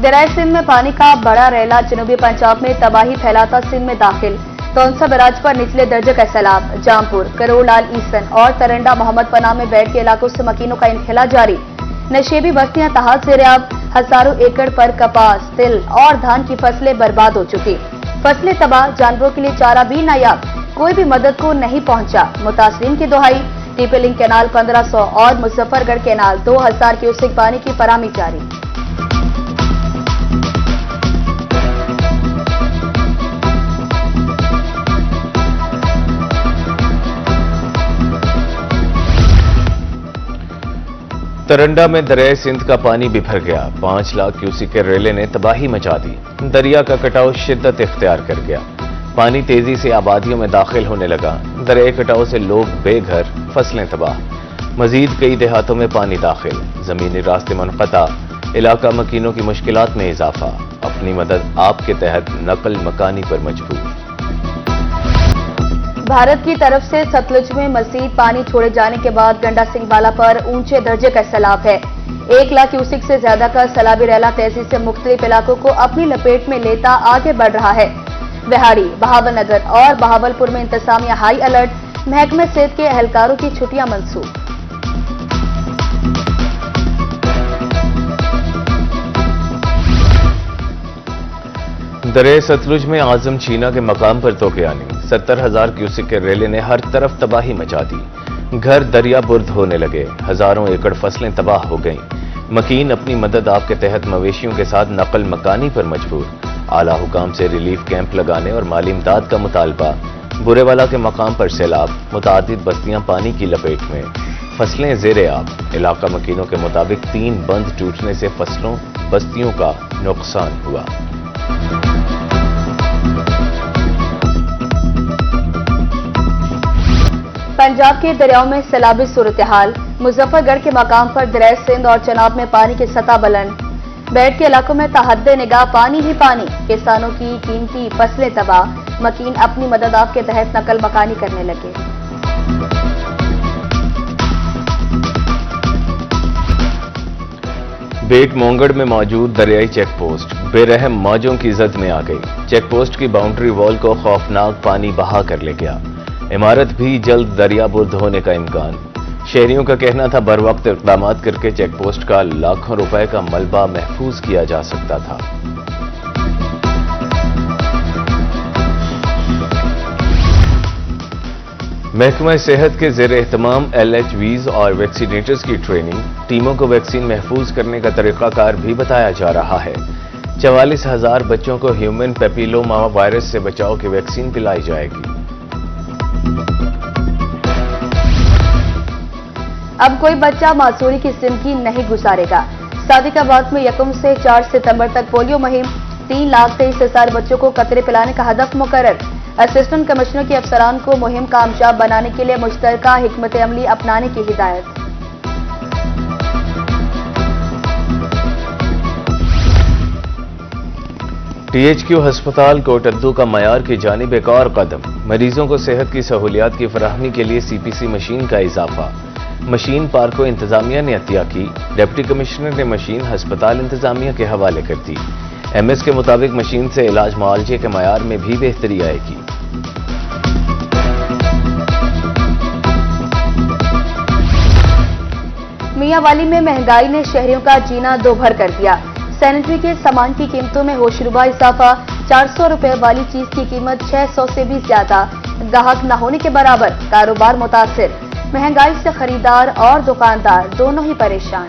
दरियाई सिंध में पानी का बड़ा रैला जनूबी पंजाब में तबाही फैलाता सिंध में दाखिल। तौंसा बैराज पर निचले दर्जे का सैलाब। जामपुर, करोड़लाल, ईसन और तरंडा मोहम्मद पनाह में बैठ के इलाकों से मकीनों का इनखला जारी। नशेबी बस्तियां तहात से रेआब। हजारों एकड़ पर कपास, तिल और धान की फसलें बर्बाद हो चुकी। फसलें तबाह, जानवरों के लिए चारा भी नायाब। कोई भी मदद को नहीं पहुंचा। मुतासरीन की दुहाई। टीपी लिंक कैनाल 1500 और मुजफ्फरगढ़ कैनाल 2000 क्यूसेक पानी की फराहमी जारी। तरंडा में दरियाई सिंध का पानी बिफर गया। 5 लाख क्यूसेक के रेले ने तबाही मचा दी। दरिया का कटाव शिद्दत इख्तियार कर गया। पानी तेजी से आबादियों में दाखिल होने लगा। दरियाई कटाव से लोग बेघर, फसलें तबाह। मजीद कई देहातों में पानी दाखिल। जमीनी रास्ते मुनक़ता। इलाका मकीनों की मुश्किलात में इजाफा। अपनी मदद आपके तहत नकल मकानी पर मजबूर। भारत की तरफ से सतलुज में मजीद पानी छोड़े जाने के बाद गंडा सिंह वाला पर ऊंचे दर्जे का सैलाब है। 1 लाख क्यूसेक से ज्यादा का सैलाबी रैला तेजी से मुख्तलिफ इलाकों को अपनी लपेट में लेता आगे बढ़ रहा है। बिहाड़ी, बहावलनगर और बहावलपुर में इंतजामिया हाई अलर्ट। महकमे सेहत के एहलकारों की छुट्टियां मंसूख। दरिया सतलुज में आजम चीना के मकाम पर तोक़यानी। 70,000 क्यूसेक के रेले ने हर तरफ तबाही मचा दी। घर दरिया बुर्द होने लगे। हजारों एकड़ फसलें तबाह हो गईं। मकीन अपनी मदद आपके तहत मवेशियों के साथ नकल मकानी पर मजबूर। आला हुकाम से रिलीफ कैंप लगाने और माली इमदाद का मुतालबा। बुरेवाला के मकाम पर सैलाब। मुतादिद बस्तियां पानी की लपेट में। फसलें ज़ेरे आब। इलाका मकीनों के मुताबिक 3 बंद टूटने से फसलों, बस्तियों का नुकसान हुआ। पंजाब के दरियाओं में सैलाबी सूरत हाल। मुजफ्फरगढ़ के मकाम पर दरियाई सिंध और चनाब में पानी की सतह बुलंद। बैठ के इलाकों में तहद्दे निगाह पानी ही पानी। किसानों की कीमती फसलें तबाह। मकीन अपनी मदद आपके तहत नकल मकानी करने लगे। बेट मोंगड़ में मौजूद दरियाई चेक पोस्ट बेरहम मौजों की जद में आ गई। चेक पोस्ट की बाउंड्री वॉल को खौफनाक पानी बहा कर ले गया। इमारत भी जल्द दरिया बुर्द होने का इम्कान। शहरियों का कहना था बर वक्त इक़दाम करके चेक पोस्ट का लाखों रुपए का मलबा महफूज किया जा सकता था। महकमा सेहत के ज़ेर एहतमाम LHVs और वैक्सीनेटर्स की ट्रेनिंग। टीमों को वैक्सीन महफूज करने का तरीक़ाकार भी बताया जा रहा है। 44,000 बच्चों को ह्यूमन पेपिलोमा वायरस से बचाव की वैक्सीन पिलाई जाएगी। अब कोई बच्चा मासूरी की जिंदगी नहीं गुजारेगा। सादिकाबाद में 1 से 4 सितंबर तक पोलियो मुहिम। 3,23,000 बच्चों को कतरे पिलाने का हदफ मुकर्रर। असिस्टेंट कमिश्नर की अफसरान को मुहिम कामयाब बनाने के लिए मुश्तरका हिकमत अमली अपनाने की हिदायत। THQ अस्पताल कोटद्दू का मयार की जानिब एक और कदम। मरीजों को सेहत की सहूलियात की फराहमी के लिए CPC मशीन का इजाफा। मशीन पार्क को इंतजामिया ने अतिया की। डिप्टी कमिश्नर ने मशीन अस्पताल इंतजामिया के हवाले कर दी। MS के मुताबिक मशीन से इलाज मुआलजे के मयार में भी बेहतरी आएगी। मियांवाली में महंगाई ने शहरियों का जीना दोभर कर दिया। सैनिटरी के सामान की कीमतों में होशरुबा इजाफा। 400 रुपए वाली चीज की कीमत 600 से भी ज्यादा। ग्राहक न होने के बराबर। कारोबार मुतासिर। महंगाई से खरीदार और दुकानदार दोनों ही परेशान।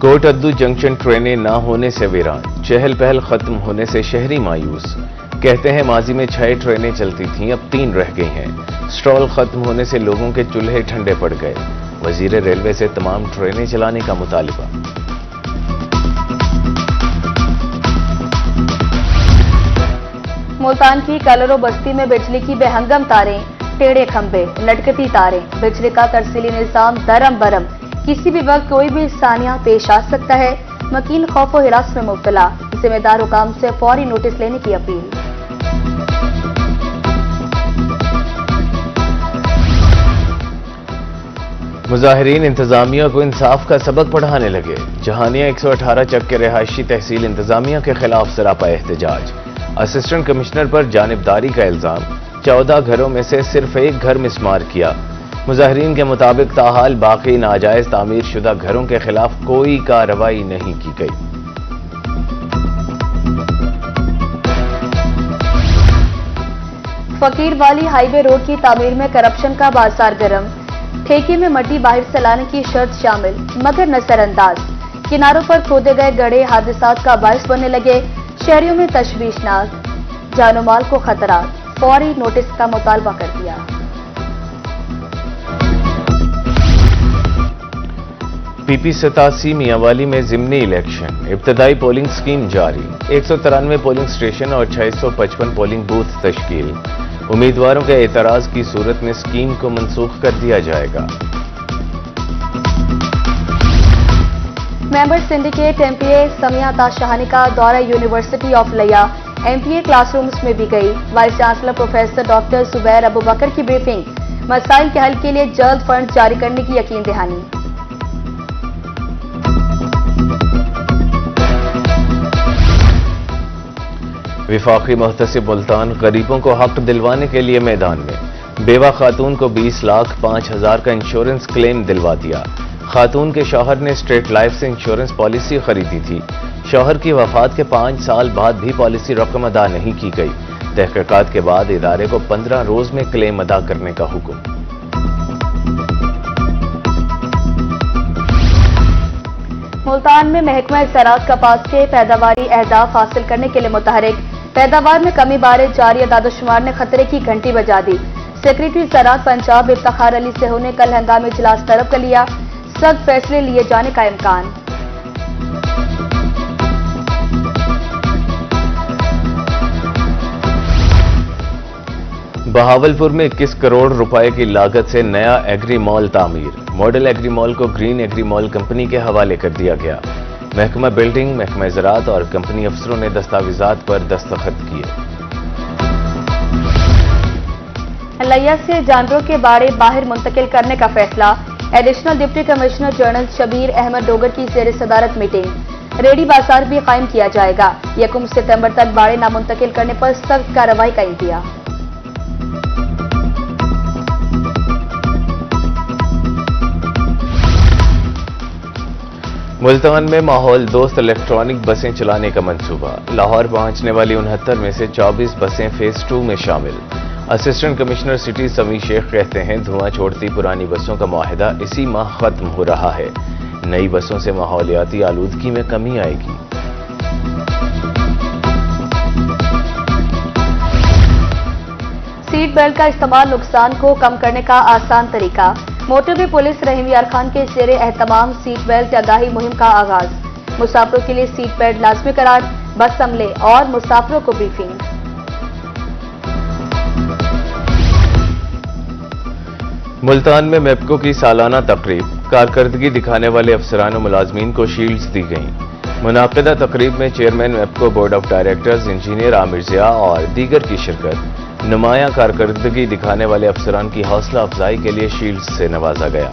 कोटद्दू जंक्शन ट्रेनें न होने से वीरान। चहल पहल खत्म होने से शहरी मायूस। कहते हैं माजी में 6 ट्रेनें चलती थीं, अब 3 रह गई हैं। स्टॉल खत्म होने से लोगों के चूल्हे ठंडे पड़ गए। वजीर रेलवे से तमाम ट्रेनें चलाने का मुतालिबा। मुल्तान की कलरो बस्ती में बिजली की बेहंगम तारें। टेढ़े खंभे, लटकती तारें। बिजली का तरसीली निजाम दरम बरम। किसी भी वक्त कोई भी सानिया पेश आ सकता है। मकीन खौफ और हिरास में मुब्तला। जिम्मेदार हुकाम से फौरी नोटिस लेने की अपील। मुजाहिरीन इंतजामिया को इंसाफ का सबक पढ़ाने लगे। जहानिया 118 चक के रिहायशी तहसील इंतजामिया के खिलाफ सरापा एहतजाज। असिस्टेंट कमिश्नर पर जानिबदारी का इल्जाम। 14 घरों में से सिर्फ एक घर मिसमार किया। मुजाहिरीन के मुताबिक ताहाल बाकी नाजायज तामीर शुदा घरों के खिलाफ कोई कार्रवाई नहीं की गई। फकीर वाली हाईवे रोड की तामीर में करप्शन का बाजार गर्म। ठेके में मट्टी बाहर से लाने की शर्त शामिल मगर नजरअंदाज। किनारों पर खोदे गए गड्ढे हादसात का बायस बनने लगे। शहरियों में तशवीशनाक, जानो माल को खतरा। फौरी नोटिस का मुतालबा कर दिया। पीपी 87 मियांवाली में जिमनी इलेक्शन। इब्तदाई पोलिंग स्कीम जारी। 193 पोलिंग स्टेशन और 655 पोलिंग बूथ तश्कील। उम्मीदवारों के एतराज की सूरत में स्कीम को मनसूख कर दिया जाएगा। Member syndicate MPA Samia Tashahani का दौरा यूनिवर्सिटी ऑफ लिया। एमपीए क्लासरूम्स में भी गई। Vice chancellor professor doctor Zubair Abu Bakar की ब्रीफिंग। मसाइल के हल के लिए जल्द फंड जारी करने की यकीन दहानी। विफाकी मुहतसिब मुल्तान गरीबों को हक दिलवाने के लिए मैदान में। बेवा खातून को 20 लाख 5,000 का इंश्योरेंस क्लेम दिलवा दिया। खातून के शौहर ने स्टेट लाइफ से इंश्योरेंस पॉलिसी खरीदी थी। शौहर की वफात के 5 साल बाद भी पॉलिसी रकम अदा नहीं की गई। तहकीकात के बाद इदारे को 15 रोज में क्लेम अदा करने का हुक्म। मुल्तान में महकमा ज़राअत कपास के पैदावारी अहदाफ हासिल करने के लिए मुतहरिक। पैदावार में कमी बारे जारी अदादोशुमार ने खतरे की घंटी बजा दी। सेक्रेटरी ज़राअत पंजाब इफ्तिखार अली सेहो ने कल हंगामी इजलास तलब कर लिया। सख्त फैसले लिए जाने का इम्कान। बहावलपुर में 21 करोड़ रुपए की लागत से नया एग्री मॉल तामीर। मॉडल एग्री मॉल को ग्रीन एग्री मॉल कंपनी के हवाले कर दिया गया। महकमा बिल्डिंग, महकमा ज़राअत और कंपनी अफसरों ने दस्तावेजात पर दस्तखत किए। लिया से जानवरों के बाड़े बाहर मुंतकिल करने का फैसला। Additional deputy commissioner general Shabir Ahmad Dogar की ज़ेर सदारत मीटिंग। रेडी बाजार भी कायम किया जाएगा। 1 सितंबर तक बाड़े नामुंतकिल करने पर सख्त कार्रवाई का इंतज़ाम। मुल्तान में माहौल दोस्त इलेक्ट्रॉनिक बसें चलाने का मंसूबा। लाहौर पहुंचने वाली 69 में से 24 बसें फेज 2 में शामिल। असिस्टेंट कमिश्नर सिटी समी शेख कहते हैं धुआं छोड़ती पुरानी बसों का मुआहदा इसी माह खत्म हो रहा है। नई बसों से माहौलियाती आलूदगी में कमी आएगी। सीट बेल्ट का इस्तेमाल नुकसान को कम करने का आसान तरीका। मोटरवे पुलिस रहीम यार खान के ज़ेरे एहतमाम सीट बेल्ट आगाही मुहिम का आगाज। मुसाफिरों के लिए सीट बेल्ट लाजमी करार। बस अमले और मुसाफिरों को ब्रीफिंग। मुल्तान में मेप्को की सालाना तकरीब। कारकर्दगी दिखाने वाले अफसरान और मुलाजमीन को शील्ड्स दी गईं। मुनाकिदा तकरीब में chairman MEPCO board of directors engineer Aamir Zia और दीगर की शिरकत। नुमाया कारकर्दगी दिखाने वाले अफसरान की हौसला अफजाई के लिए शील्ड्स से नवाजा गया।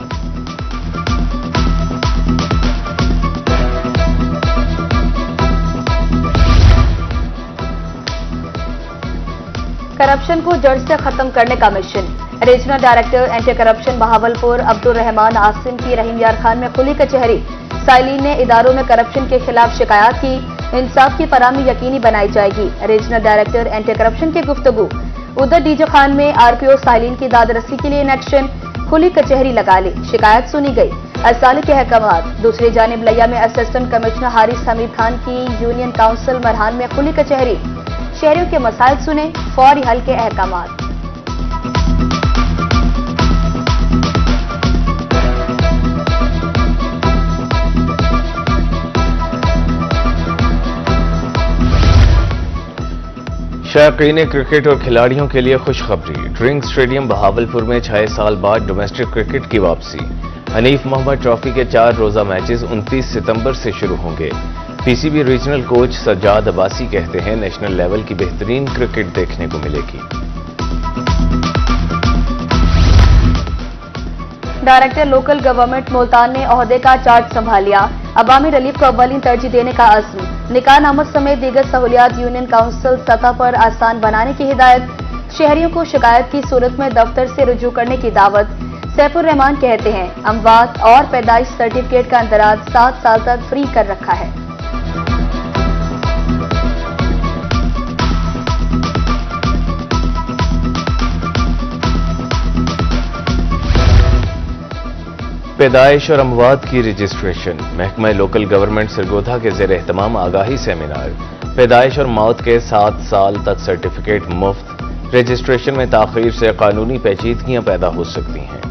करप्शन को जड़ से खत्म करने का mission. Regional director anti corruption Bahawalpur Abdul Rahman Asim की रहीम यार खान में खुली कचहरी। साइलिन ने इदारों में करप्शन के खिलाफ शिकायत की। इंसाफ की फराहमी यकीनी बनाई जाएगी। रीजनल डायरेक्टर एंटी करप्शन की गुफ्तगू। उधर डीजे खान में आरपीओ साइलिन की दादरसी के लिए इन एक्शन। खुली कचहरी लगा ली, शिकायत सुनी गई, असाले के अहकामात। दूसरी जानिब लिया में असिस्टेंट कमिश्नर हारिस हमीद खान की यूनियन काउंसिल मरहान में खुली कचहरी। शहरियों के मसाइल सुने, फौरी हल के अहकामात। शायकीन क्रिकेट और खिलाड़ियों के लिए खुशखबरी। ड्रिंक स्टेडियम बहावलपुर में 6 साल बाद डोमेस्टिक क्रिकेट की वापसी। हनीफ मोहम्मद ट्रॉफी के 4 रोजा मैचेस 29 सितंबर से शुरू होंगे। PCB regional coach Sajjad Abbasi कहते हैं नेशनल लेवल की बेहतरीन क्रिकेट देखने को मिलेगी। डायरेक्टर लोकल गवर्नमेंट मुल्तान ने ओहदे का चार्ज संभाल लिया। अवामी रिलीफ को अव्वलीन तरजीह देने का अज़्म। निकाह नामत समेत दीगर सहूलियात यूनियन काउंसिल सतह पर आसान बनाने की हिदायत। शहरियों को शिकायत की सूरत में दफ्तर से रुजू करने की दावत। सैफुर रहमान कहते हैं अमवात और पैदाइश सर्टिफिकेट का अंदराज 7 साल तक फ्री कर रखा है। पैदाइश और अमवात की रजिस्ट्रेशन। महकमा लोकल गवर्नमेंट सरगोधा के जेर एहतमाम आगाही सेमिनार। पैदाइश और मौत के 7 साल तक सर्टिफिकेट मुफ्त। रजिस्ट्रेशन में ताखीर से कानूनी पेचीदगियां पैदा हो सकती हैं।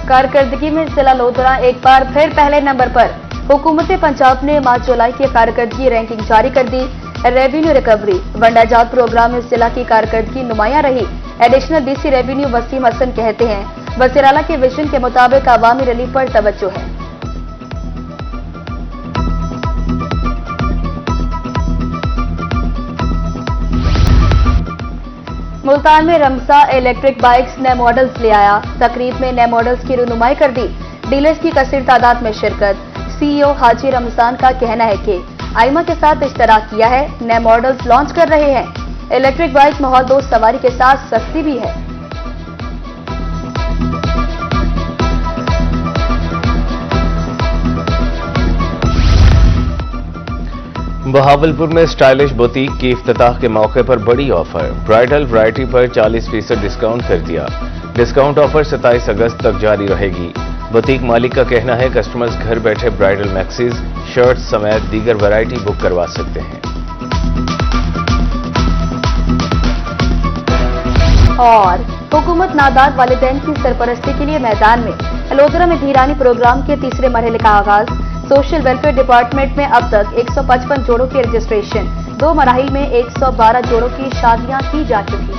कारकर्दगी में जिला लोधरा एक बार फिर पहले नंबर पर। हुकूमत पंजाब ने माह जुलाई की कारकर्दगी रैंकिंग जारी कर दी। रेवेन्यू रिकवरी वंडाजात प्रोग्राम में जिला की कारकर्दगी नुमाया रही। Additional DC revenue Waseem Hassan कहते हैं वज़ीर आला के विजन के मुताबिक अवामी रिलीफ पर तवज्जो है। मुल्तान में रमसा इलेक्ट्रिक बाइक्स नए मॉडल्स ले आया। तकरीब में नए मॉडल्स की रुनुमाई कर दी। डीलर्स की कसीर तादाद में शिरकत। सीईओ हाजी रमजान का कहना है कि आइमा के साथ इश्तराक किया है, नए मॉडल्स लॉन्च कर रहे हैं। इलेक्ट्रिक बाइक माहौल दोस्त सवारी के साथ सस्ती भी है। बहावलपुर में स्टाइलिश बुटीक की इफ्तिताह के मौके पर बड़ी ऑफर। ब्राइडल वैरायटी पर 40% डिस्काउंट कर दिया। डिस्काउंट ऑफर 27 अगस्त तक जारी रहेगी। बुटीक मालिक का कहना है कस्टमर्स घर बैठे ब्राइडल मैक्सीज, शर्ट्स समेत दीगर वैरायटी बुक करवा सकते हैं। और हुकूमत नादार वालिदैन की सरपरस्ती के लिए मैदान में। लोधरा में धीरानी प्रोग्राम के तीसरे मरहले का आगाज। सोशल वेलफेयर डिपार्टमेंट में अब तक 155 जोड़ों की रजिस्ट्रेशन। 2 मराहिल में 112 जोड़ों की शादियां की जा चुकी हैं।